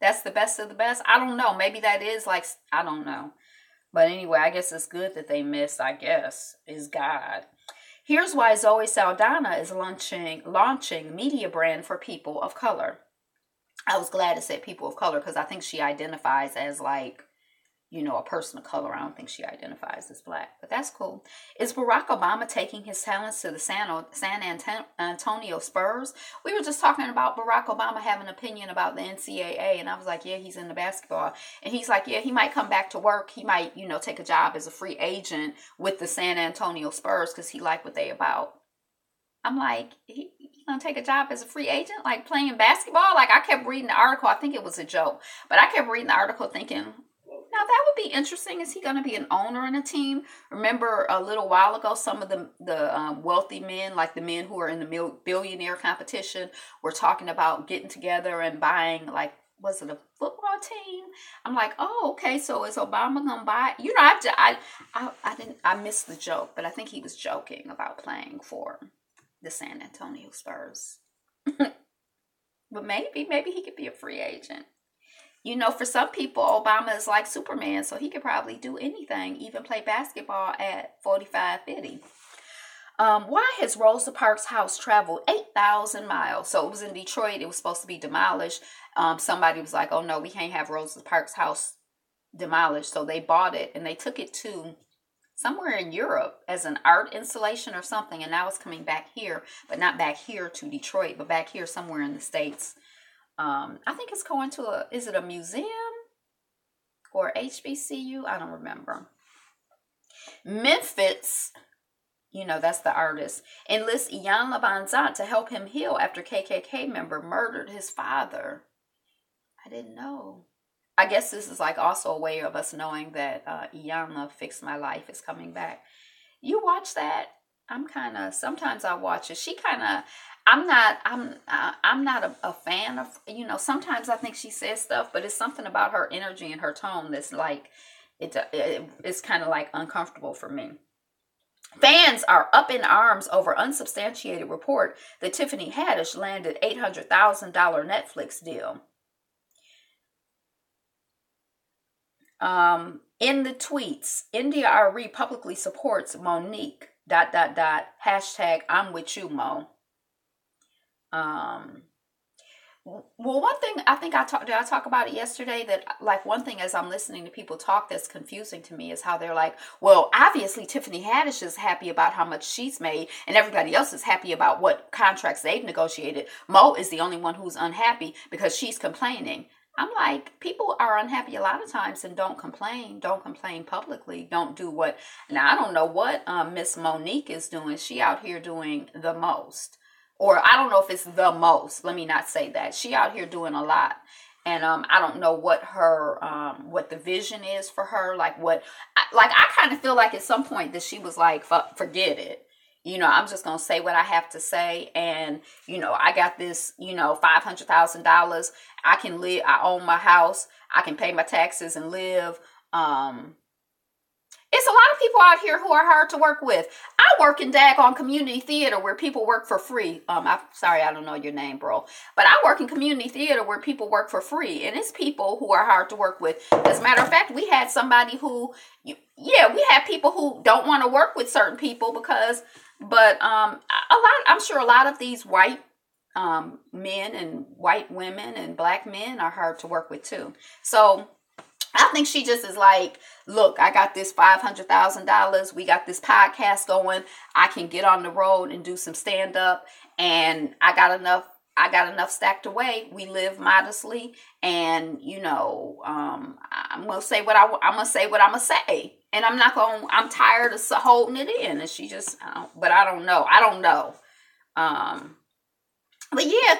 that's the best of the best? I don't know. Maybe that is like, I don't know. But anyway, I guess it's good that they missed, I guess, is God. Here's why Zoe Saldana is launching media brand for people of color. I was glad to say people of color because I think she identifies as like, a person of color. I don't think she identifies as black, but that's cool. Is Barack Obama taking his talents to the San Antonio Spurs? We were just talking about Barack Obama having an opinion about the NCAA, and I was like, yeah, he's into basketball. And he's like, yeah, he might come back to work. He might, take a job as a free agent with the San Antonio Spurs because he liked what they about. I'm like, he gonna take a job as a free agent, like playing basketball? Like, I kept reading the article. I think it was a joke, but I kept reading the article thinking, now that would be interesting. Is he going to be an owner in a team? Remember a little while ago, some of the wealthy men, like the men who are in the billionaire competition, were talking about getting together and buying, like, was it a football team? I'm like, oh, okay. So is Obama going to buy? I missed the joke, but I think he was joking about playing for the San Antonio Spurs. But maybe he could be a free agent. For some people, Obama is like Superman, so he could probably do anything, even play basketball at 45, 50. Why has Rosa Parks' house traveled 8,000 miles? So it was in Detroit. It was supposed to be demolished. Somebody was like, oh, no, we can't have Rosa Parks' house demolished. So they bought it, and they took it to somewhere in Europe as an art installation or something, and now it's coming back here, but not back here to Detroit, but back here somewhere in the States. I think it's going to is it a museum or HBCU? I don't remember. Memphis, that's the artist, enlists Iyanla Vanzant to help him heal after KKK member murdered his father. I didn't know. I guess this is like also a way of us knowing that Iyanla Fix My Life is coming back. You watch that? Sometimes I watch it. I'm not a fan of, sometimes I think she says stuff, but it's something about her energy and her tone that's like, it's kind of like uncomfortable for me. Fans are up in arms over unsubstantiated report that Tiffany Haddish landed $800,000 Netflix deal. In the tweets, India RE publicly supports Monique, .. hashtag I'm with you, Mo. Well, one thing I think did I talk about it yesterday? That like one thing as I'm listening to people talk that's confusing to me is how they're like, well, obviously Tiffany Haddish is happy about how much she's made and everybody else is happy about what contracts they've negotiated. Mo is the only one who's unhappy because she's complaining. I'm like, people are unhappy a lot of times and don't complain publicly, don't do what. Now, I don't know what Miss Monique is doing. She out here doing the most. Or I don't know if it's the most. Let me not say that. She out here doing a lot. And I don't know what her, what the vision is for her. I kind of feel like at some point that she was like, forget it. I'm just going to say what I have to say. And, I got this, $500,000. I can live. I own my house. I can pay my taxes and live. It's a lot of people out here who are hard to work with. I work in daggone community theater where people work for free. I'm sorry, I don't know your name, bro. But I work in community theater where people work for free. And it's people who are hard to work with. As a matter of fact, we had somebody who, we have people who don't want to work with certain people I'm sure a lot of these white men and white women and black men are hard to work with too. So I think she just is like, look, I got this $500,000. We got this podcast going. I can get on the road and do some stand up, and I got enough stacked away. We live modestly, and I'm gonna say what I'm gonna say, and I'm tired of holding it in. And she just, but I don't know. But yeah,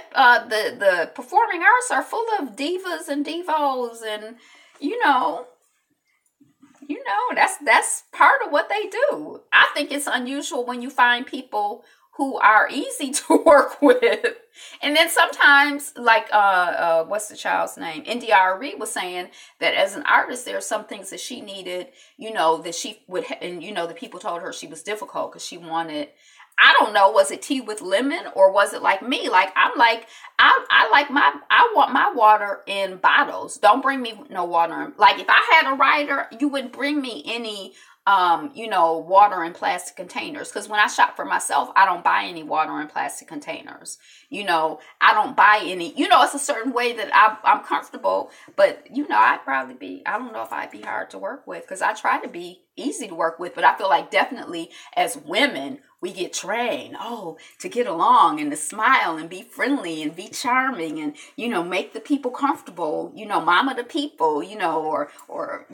the performing arts are full of divas and divos, and that's part of what they do. I think it's unusual when you find people who are easy to work with. And then sometimes, like, what's the child's name? India.Arie was saying that as an artist, there are some things that she needed, that she would, and, the people told her she was difficult because she wanted, I don't know, was it tea with lemon or was it like me? Like, I'm like, I want my water in bottles. Don't bring me no water. Like, if I had a writer, you wouldn't bring me any water in plastic containers. Because when I shop for myself, I don't buy any water in plastic containers. I don't buy any, it's a certain way that I'm comfortable, but, I don't know if I'd be hard to work with because I try to be easy to work with, but I feel like definitely as women, we get trained, to get along and to smile and be friendly and be charming and, make the people comfortable, mama the people, or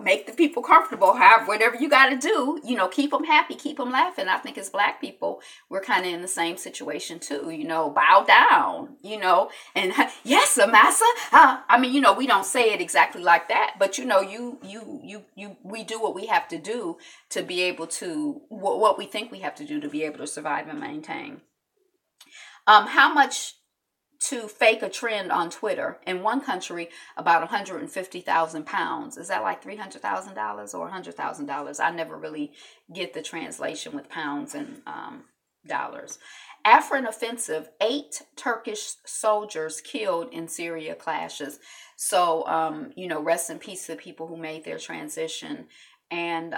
make the people comfortable, whatever you got to do, keep them happy, keep them laughing. I think as Black people, we're kind of in the same situation too, bow down, and yes, Amasa. We don't say it exactly like that, but we do what we have to do to be able to, what we think we have to do to be able to survive and maintain. How much to fake a trend on Twitter? In one country, about 150,000 pounds. Is that like $300,000 or $100,000? I never really get the translation with pounds and dollars. Afrin offensive, 8 Turkish soldiers killed in Syria clashes. So, rest in peace to the people who made their transition and,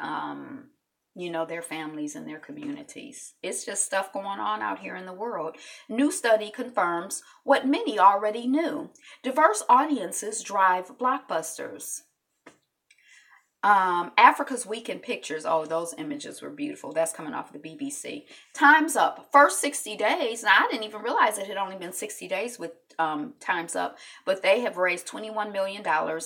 their families and their communities. It's just stuff going on out here in the world. New study confirms what many already knew. Diverse audiences drive blockbusters. Africa's Week in Pictures. Oh, those images were beautiful. That's coming off of the BBC. Time's Up. First 60 days. Now, I didn't even realize it had only been 60 days with Time's Up, but they have raised $21 million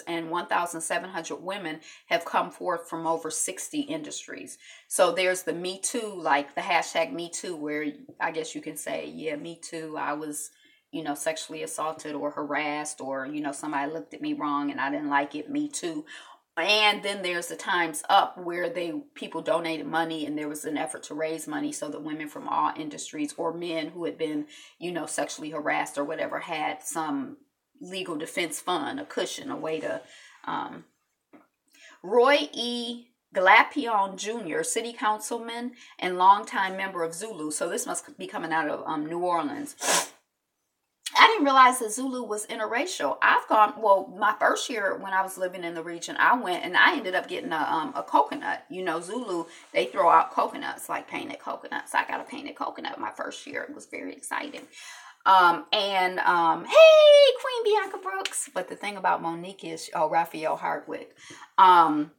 and 1,700 women have come forth from over 60 industries. So there's the Me Too, like the hashtag Me Too, where I guess you can say, yeah, me too. I was, sexually assaulted or harassed or, somebody looked at me wrong and I didn't like it. Me too. And then there's the Time's Up where people donated money and there was an effort to raise money so that women from all industries or men who had been, sexually harassed or whatever had some legal defense fund, a cushion, a way to. Roy E. Glapion Jr., city councilman and longtime member of Zulu. So this must be coming out of New Orleans. I didn't realize that Zulu was interracial. My first year when I was living in the region, I went and I ended up getting a coconut. Zulu, they throw out coconuts, like painted coconuts. I got a painted coconut my first year. It was very exciting. Hey, Queen Bianca Brooks. But the thing about Monique is, Raphael Hardwick. And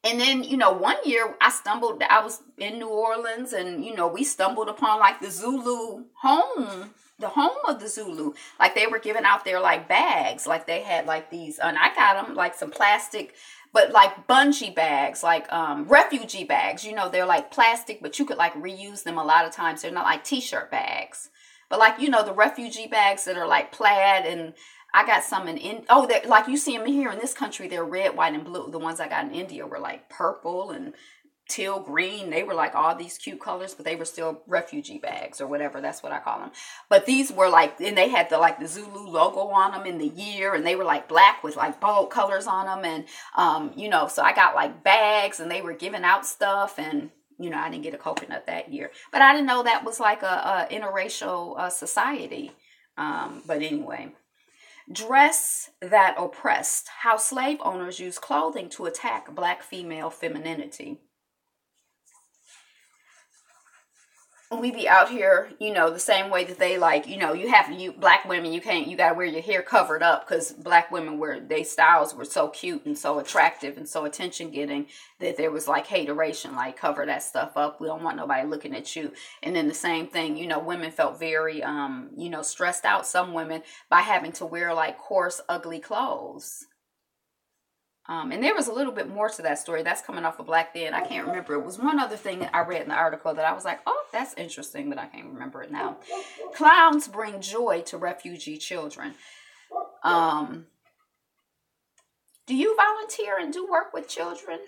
then, one year I was in New Orleans and, we stumbled upon like the Zulu home. The home of the Zulu, like they were giving out their like bags, like they had like these, and I got them like some plastic, but like bungee bags, like refugee bags, they're like plastic, but you could like reuse them a lot of times. They're not like t-shirt bags, but like, the refugee bags that are like plaid. And I got some they're like, you see them here in this country, they're red, white, and blue. The ones I got in India were like purple and teal green. They were like all these cute colors, but they were still refugee bags or whatever. That's what I call them. But these were like, and they had the Zulu logo on them in the year, and they were like black with like bold colors on them. And, so I got like bags and they were giving out stuff. And, I didn't get a coconut that year, but I didn't know that was like a interracial society. But anyway, dress that oppressed, how slave owners use clothing to attack Black female femininity. We be out here, the same way that they like, you Black women, you got to wear your hair covered up because Black women their styles were so cute and so attractive and so attention getting that there was like hateration, like cover that stuff up. We don't want nobody looking at you. And then the same thing, women felt very, stressed out, some women, by having to wear like coarse, ugly clothes. And there was a little bit more to that story. That's coming off of Black Then. I can't remember. It was one other thing that I read in the article that I was like, oh, that's interesting, but I can't remember it now. Clowns bring joy to refugee children. Do you volunteer and do work with children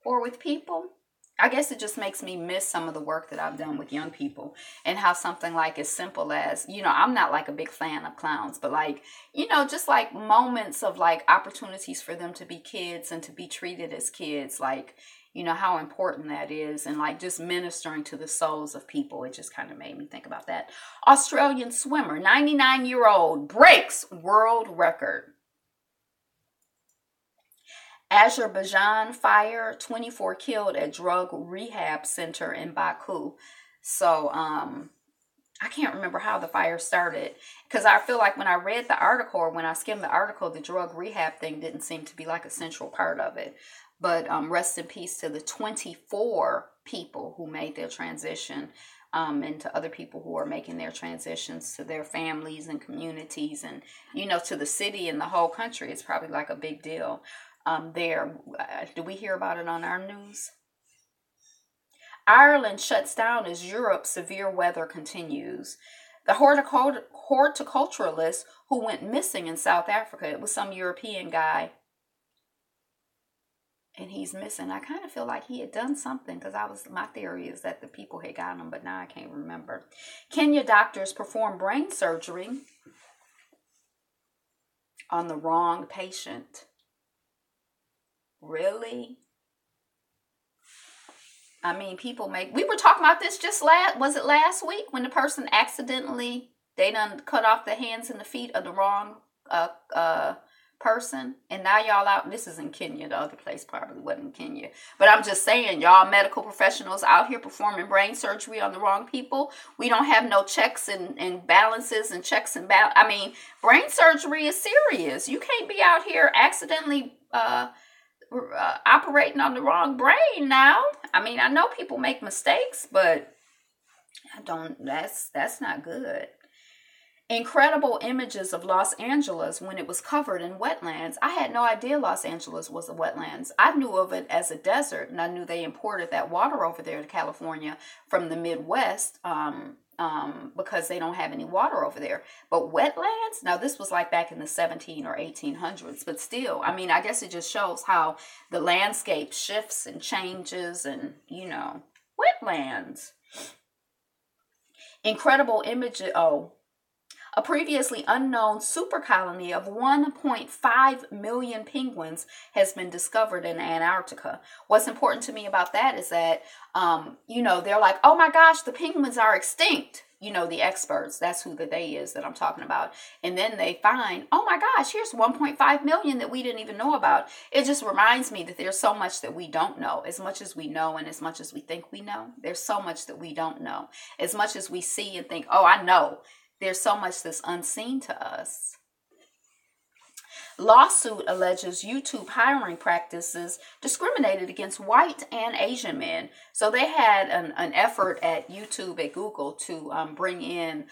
or with people? I guess it just makes me miss some of the work that I've done with young people, and how something like as simple as, I'm not like a big fan of clowns, but like, just like moments of like opportunities for them to be kids and to be treated as kids, like, how important that is, and like just ministering to the souls of people. It just kind of made me think about that. Australian swimmer, 99-year-old, breaks world record. Azerbaijan fire, 24 killed at drug rehab center in Baku. So, I can't remember how the fire started, because I feel like when I read the article, or when I skimmed the article, the drug rehab thing didn't seem to be like a central part of it. But rest in peace to the 24 people who made their transition, and to other people who are making their transitions, to their families and communities, and, to the city and the whole country. It's probably like a big deal. There. Do we hear about it on our news? Ireland shuts down as Europe's severe weather continues. The horticulturalist who went missing in South Africa, it was some European guy, and he's missing. I kind of feel like he had done something, because my theory is that the people had gotten him, but now I can't remember. Kenya doctors perform brain surgery on the wrong patient. Really? I mean, we were talking about this was it last week, when the person accidentally, they done cut off the hands and the feet of the wrong person, and now y'all out, this is in Kenya, the other place probably wasn't in Kenya, but I'm just saying, y'all medical professionals out here performing brain surgery on the wrong people. We don't have no checks and balances and checks and balance. I mean, brain surgery is serious. You can't be out here accidentally operating on the wrong brain now. I mean, I know people make mistakes, but that's not good. Incredible images of Los Angeles when it was covered in wetlands. I had no idea Los Angeles was a wetlands. I knew of it as a desert, and I knew they imported that water over there to California from the Midwest, because they don't have any water over there. But wetlands? Now, this was like back in the 17 or 1800s, but still, I mean, I guess it just shows how the landscape shifts and changes, and, wetlands. Incredible image. A previously unknown super colony of 1.5 million penguins has been discovered in Antarctica. What's important to me about that is that, they're like, oh my gosh, the penguins are extinct. The experts, that's who the they is that I'm talking about. And then they find, oh my gosh, here's 1.5 million that we didn't even know about. It just reminds me that there's so much that we don't know. As much as we know and as much as we think we know, there's so much that we don't know. As much as we see and think, oh, I know, there's so much that's unseen to us. Lawsuit alleges YouTube hiring practices discriminated against white and Asian men. So they had an effort at YouTube, at Google, to bring in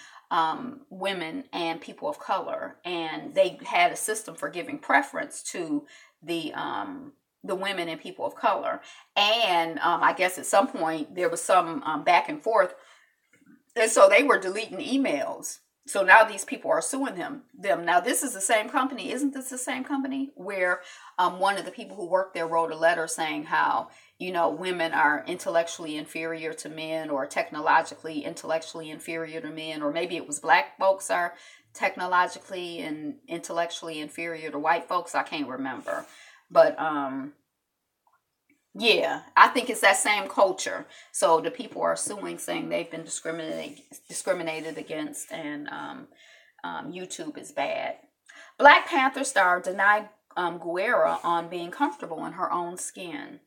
women and people of color. And they had a system for giving preference to the women and people of color. And I guess at some point there was some back and forth. And so they were deleting emails. So now these people are suing them. Now, this is the same company. Isn't this the same company where one of the people who worked there wrote a letter saying how, women are intellectually inferior to men, or technologically intellectually inferior to men, or maybe it was black folks are technologically and intellectually inferior to white folks. I can't remember. But yeah, I think it's that same culture. So the people are suing, saying they've been discriminated against, and YouTube is bad. Black Panther star denied Guerra on being comfortable in her own skin.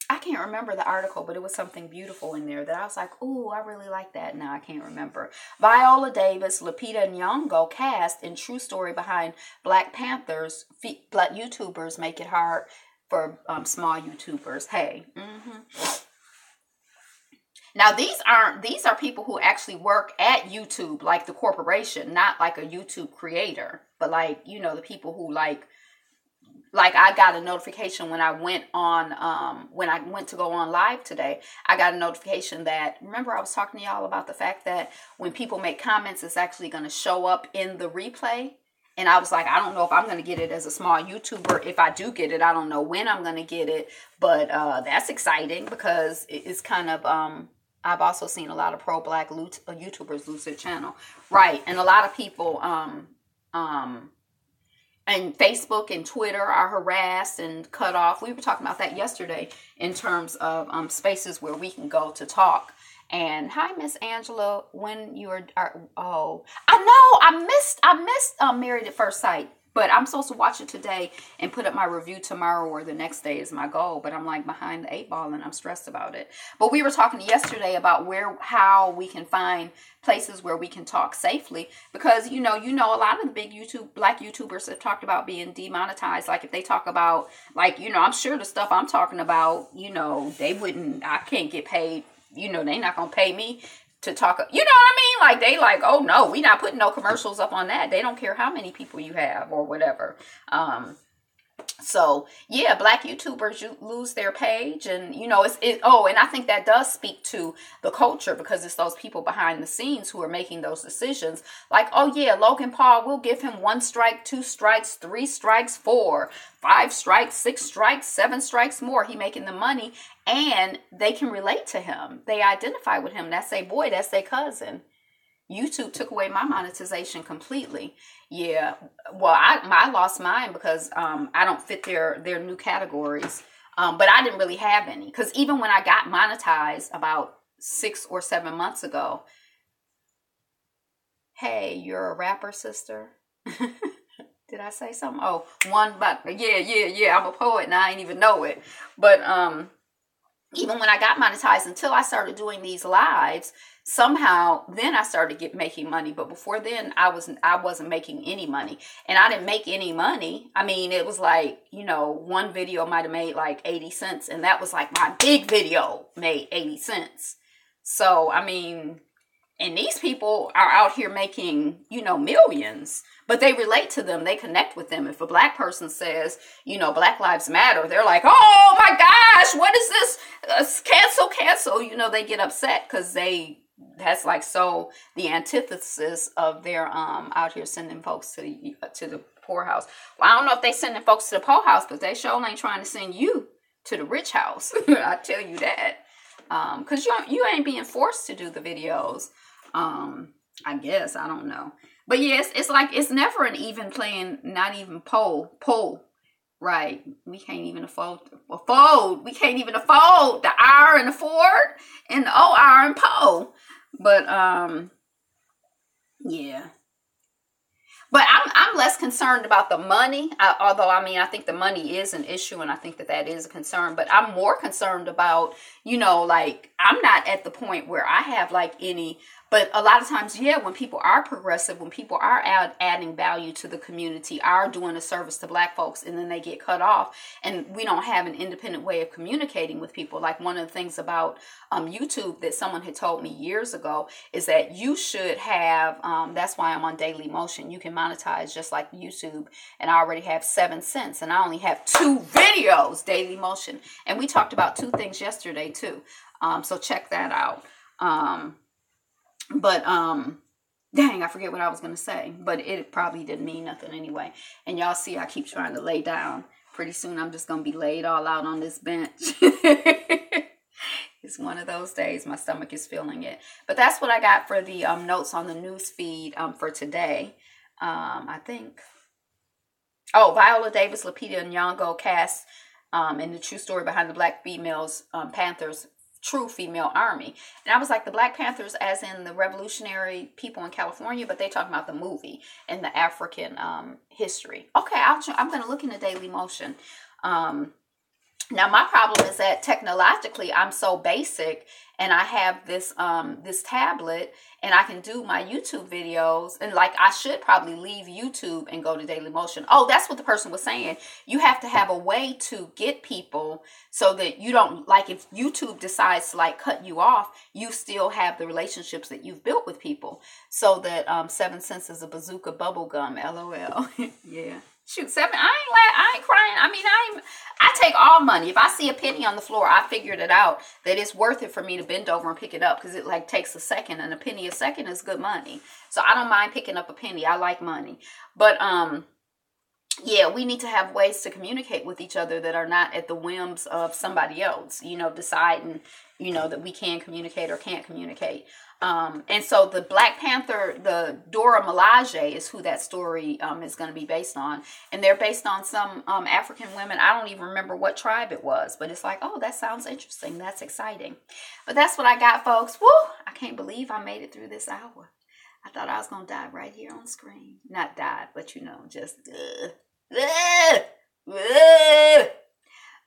I can't remember the article, but it was something beautiful in there that I was like, ooh, I really like that. Now I can't remember. Viola Davis, Lupita Nyong'o cast in true story behind Black Panthers. Black YouTubers make it hard for small YouTubers. Hey. Now these are people who actually work at YouTube, like the corporation, not like a YouTube creator, but like, the people who like I got a notification when I went to go on live today. I got a notification that, remember I was talking to y'all about the fact that when people make comments, it's actually going to show up in the replay. And I was like, I don't know if I'm going to get it as a small YouTuber. If I do get it, I don't know when I'm going to get it. But that's exciting because it's kind of, I've also seen a lot of pro-black YouTubers lose their channel. Right. And a lot of people, and Facebook and Twitter are harassed and cut off. We were talking about that yesterday in terms of spaces where we can go to talk. And hi, Miss Angela. When you are oh, I know I missed Married at First Sight, but I'm supposed to watch it today and put up my review tomorrow or the next day is my goal. But I'm like behind the 8 ball and I'm stressed about it. But we were talking yesterday about how we can find places where we can talk safely, because you know a lot of the big black YouTubers have talked about being demonetized. Like if they talk about, like, I'm sure the stuff I'm talking about, I can't get paid. They not gonna pay me to talk. You know what I mean? Like they like, oh no, we not putting no commercials up on that. They don't care how many people you have or whatever. So yeah, black YouTubers lose their page, and and I think that does speak to the culture, because it's those people behind the scenes who are making those decisions. Like, oh yeah, Logan Paul, we'll give him 1 strike, 2 strikes, 3 strikes, 4, 5 strikes, 6 strikes, 7 strikes more. He making the money, and they can relate to him. They identify with him. That's their boy. That's their cousin. YouTube took away my monetization completely. Yeah, well, I lost mine because I don't fit their new categories. But I didn't really have any, because even when I got monetized about 6 or 7 months ago, hey, you're a rapper, sister? Did I say something? Oh, yeah, I'm a poet and I ain't even know it. But even when I got monetized, until I started doing these lives, somehow then I started making money. But before then, I wasn't making any money, and I didn't make any money. I mean, it was like, one video might have made like 80 cents, and that was like my big video made 80 cents. So I mean, and these people are out here making, millions, but they relate to them. They connect with them. If a black person says, Black Lives Matter, they're like, oh my gosh, what is this? Cancel. They get upset because that's like so the antithesis of their out here sending folks to the poorhouse. Well, I don't know if they sending folks to the poorhouse, but they sure ain't trying to send you to the rich house. I tell you that. Because you ain't being forced to do the videos. I guess, I don't know. But yes, it's like, it's never an even playing, not even pull. Right. We can't even afford. We can't even afford the R and the Ford and the OR and Poe. But, yeah. But I'm less concerned about the money, although, I think the money is an issue, and I think that is a concern. But I'm more concerned about, like, I'm not at the point where I have, like, any. But a lot of times, yeah, when people are progressive, when people are adding value to the community, are doing a service to black folks, and then they get cut off, and we don't have an independent way of communicating with people. Like, one of the things about YouTube that someone had told me years ago is that you should have, that's why I'm on Daily Motion. You can monetize just like YouTube, and I already have 7 cents, and I only have 2 videos, Daily Motion. And we talked about 2 things yesterday too. So check that out. But dang, I forget what I was going to say, but it probably didn't mean nothing anyway. And y'all see, I keep trying to lay down. Pretty soon I'm just going to be laid all out on this bench. It's one of those days. My stomach is feeling it. But that's what I got for the notes on the news feed for today. I think. Oh, Viola Davis, Lupita Nyong'o cast in the true story behind the Black females, Panthers true female army. And I was like, the Black Panthers as in the revolutionary people in California, but they talking about the movie and the African history. Okay, I'm going to look into Daily Motion. Now my problem is that technologically I'm so basic, and I have this this tablet, and I can do my YouTube videos, and like I should probably leave YouTube and go to Daily Motion. Oh, that's what the person was saying. You have to have a way to get people so that you don't, like, if YouTube decides to like cut you off, you still have the relationships that you've built with people. So that 7 cents is a bazooka bubble gum, LOL. Yeah. Shoot, I ain't crying. I mean, I take all money. If I see a penny on the floor, I figured it out that it's worth it for me to bend over and pick it up, because it like takes a second, and a penny a second is good money. So I don't mind picking up a penny. I like money. But yeah, we need to have ways to communicate with each other that are not at the whims of somebody else, you know, deciding, you know, that we can communicate or can't communicate. And so the Black Panther, the Dora Milaje is who that story is going to be based on. And they're based on some African women. I don't even remember what tribe it was, but it's like, oh, that sounds interesting. That's exciting. But that's what I got, folks. Woo! I can't believe I made it through this hour. I thought I was going to die right here on screen. Not die, but you know, just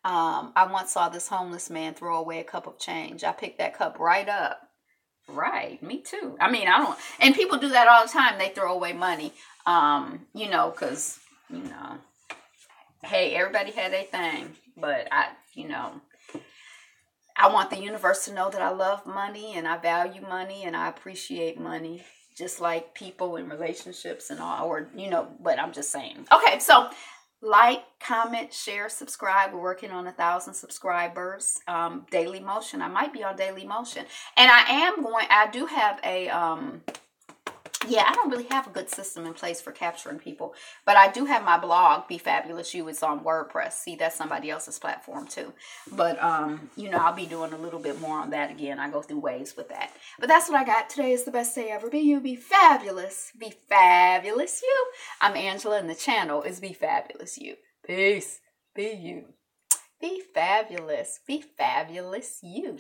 I once saw this homeless man throw away a cup of change. I picked that cup right up. Right, me too. I mean, I don't, and people do that all the time. They throw away money, you know, because, you know, hey, everybody had their thing, but you know, I want the universe to know that I love money and I value money and I appreciate money, just like people in relationships and all, or, you know, but I'm just saying. Okay, so like, comment, share, subscribe. We're working on 1,000 subscribers. Daily Motion. I might be on Daily Motion. And I do have a, yeah, I don't really have a good system in place for capturing people. But I do have my blog, Be Fabulous You. It's on WordPress. See, that's somebody else's platform too. But, you know, I'll be doing a little bit more on that again. I go through waves with that. But that's what I got. Today is the best day ever. Be you, be fabulous. Be fabulous you. I'm Angela and the channel is Be Fabulous You. Peace. Be you. Be fabulous. Be fabulous you.